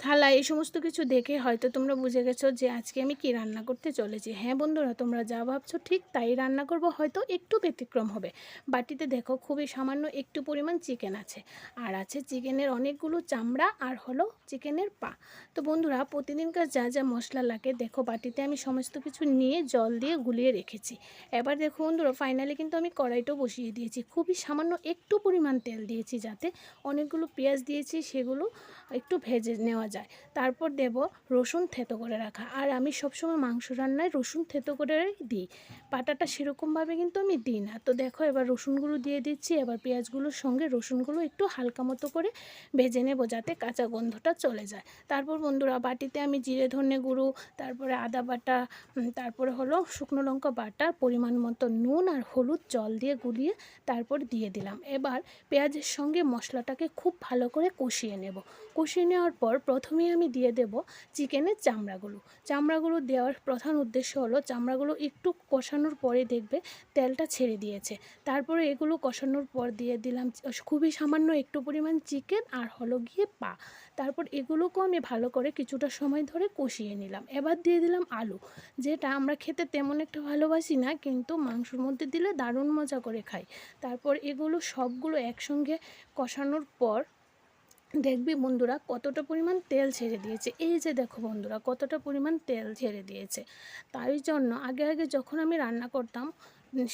থালা এই সমস্ত কিছু দেখে হয়তো তোমরা বুঝে গেছো যে আজকে আমি কি রান্না করতে চলেছি। হ্যাঁ বন্ধুরা, তোমরা যা ভাবছো ঠিক তাই রান্না করব, হয়তো একটু ব্যতিক্রম হবে। বাটিতে দেখো খুবই সামান্য একটু পরিমাণ চিকেন আছে, আর আছে চিকেনের অনেকগুলো চামড়া, আর হলো চিকেনের পা। তো বন্ধুরা, প্রতিদিনকার যা যা মশলা লাগে দেখো বাটিতে আমি সমস্ত কিছু নিয়ে জল দিয়ে গুলিয়ে রেখেছি। এবার দেখো বন্ধুরা, ফাইনালি কিন্তু আমি কড়াইটাও বসিয়ে দিয়েছি। খুবই সামান্য একটু পরিমাণ তেল দিয়েছি, যাতে অনেকগুলো পেঁয়াজ দিয়েছি সেগুলো একটু ভেজে নেওয়া যায়। তারপর দেব রসুন থেতো করে রাখা, আর আমি সবসময় মাংস রান্নায় রসুন থেতো করে দিই, বাটাটা সেরকমভাবে কিন্তু আমি দিই না। তো দেখো এবার রসুনগুলো দিয়ে দিচ্ছি, এবার পেঁয়াজগুলোর সঙ্গে রসুনগুলো একটু হালকা মতো করে ভেজে নেব, যাতে কাঁচা গন্ধটা চলে যায়। তারপর বন্ধুরা, বাটিতে আমি জিরে ধনে গুঁড়ো, তারপরে আদা বাটা, তারপরে হলো শুকনো লঙ্কা বাটা, পরিমাণ মতো নুন আর হলুদ জল দিয়ে গুলিয়ে তারপর দিয়ে দিলাম। এবার পেঁয়াজের সঙ্গে মশলাটাকে খুব ভালো করে কষিয়ে নেব। কষিয়ে নেওয়ার পর প্রথমেই আমি দিয়ে দেব চিকেনের চামড়াগুলো দেওয়ার প্রধান উদ্দেশ্য হলো চামড়াগুলো একটু কষানোর পরে দেখবে তেলটা ছেড়ে দিয়েছে। তারপরে এগুলো কষানোর পর দিয়ে দিলাম খুবই সামান্য একটু পরিমাণ চিকেন, আর হলো গিয়ে পা। তারপর এগুলোকেও আমি ভালো করে কিছুটা সময় ধরে কষিয়ে নিলাম। এবার দিয়ে দিলাম আলু, যেটা আমরা খেতে তেমন একটা ভালোবাসি না, কিন্তু মাংসর মধ্যে দিলে দারুণ মজা করে খাই। তারপর এগুলো সবগুলো একসঙ্গে কষানোর পর দেখবি বন্ধুরা কতটা পরিমাণ তেল ছেড়ে দিয়েছে। এই যে দেখো বন্ধুরা, কতটা পরিমাণ তেল ছেড়ে দিয়েছে। তাই জন্য আগে আগে যখন আমি রান্না করতাম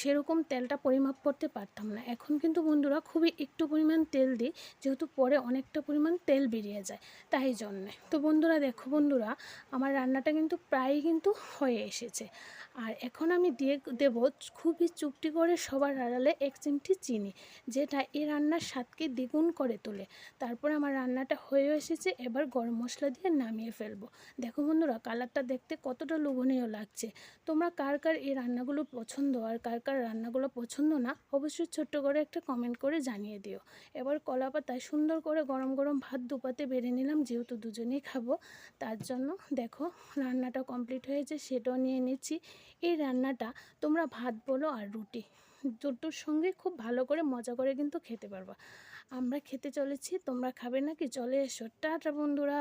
সেরকম তেলটা পরিমাপ করতে পারতাম না। এখন কিন্তু বন্ধুরা খুবই একটু পরিমাণ তেল দিই, যেহেতু পরে অনেকটা পরিমাণ তেল বেরিয়ে যায়, তাই জন্যে। তো বন্ধুরা দেখো বন্ধুরা, আমার রান্নাটা কিন্তু প্রায় কিন্তু হয়ে এসেছে। আর এখন আমি দিয়ে দেব খুবই চুপটি করে সবার আড়ালে 1 চিমটি চিনি, যেটা এই রান্নার স্বাদকে দ্বিগুণ করে তোলে। তারপর আমার রান্নাটা হয়ে এসেছে, এবার গরম মশলা দিয়ে নামিয়ে ফেলবো। দেখো বন্ধুরা, কালারটা দেখতে কতটা লোভনীয় লাগছে। তোমরা কার কার এই রান্নাগুলো পছন্দ আর কার কার রান্নাগুলো পছন্দ না, অবশ্যই ছোট্ট করে একটা কমেন্ট করে জানিয়ে দিও। এবার কলা পাতায় সুন্দর করে গরম গরম ভাত দুপাতে বেড়ে নিলাম, যেহেতু দুজনেই খাবো তার জন্য। দেখো রান্নাটা কমপ্লিট হয়েছে, সেটাও নিয়ে নিচ্ছি। এই রান্নাটা তোমরা ভাত বলো আর রুটি দুটোর সঙ্গে খুব ভালো করে মজা করে কিন্তু খেতে পারবা। আমরা খেতে চলেছি, তোমরা খাবে নাকি? চলে এসো। টাটা বন্ধুরা।